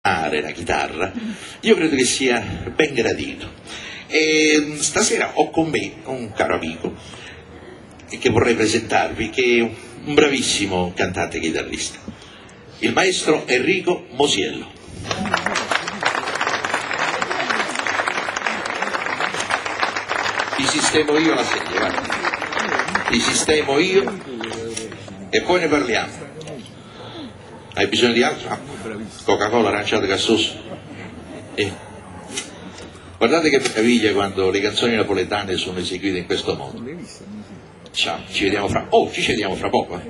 la chitarra, io credo che sia ben gradito. E stasera ho con me un caro amico che vorrei presentarvi, che è un bravissimo cantante e chitarrista, il maestro Enrico Mosiello. Ti sistemo io la sedia, guarda. Ti sistemo io e poi ne parliamo. Hai bisogno di altro? Coca-Cola, aranciata, gassoso. Guardate che meraviglia quando le canzoni napoletane sono eseguite in questo modo. Ciao, ci vediamo fra... Oh, ci vediamo fra poco,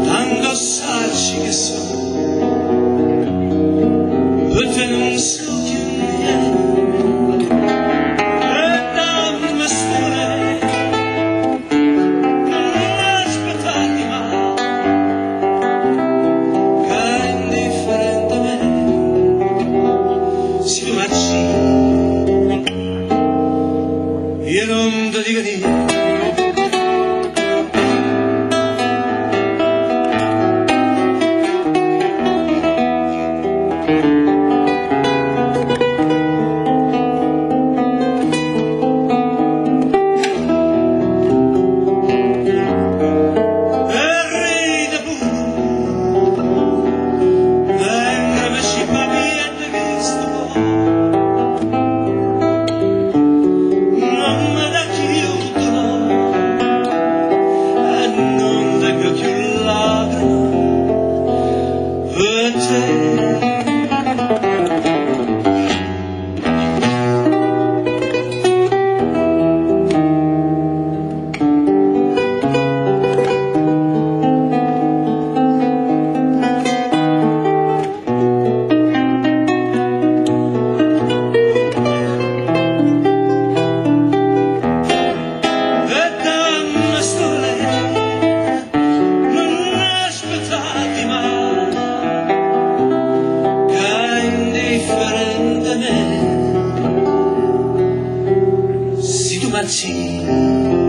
Tango saci che so, Io non ti dico niente. Si tu marci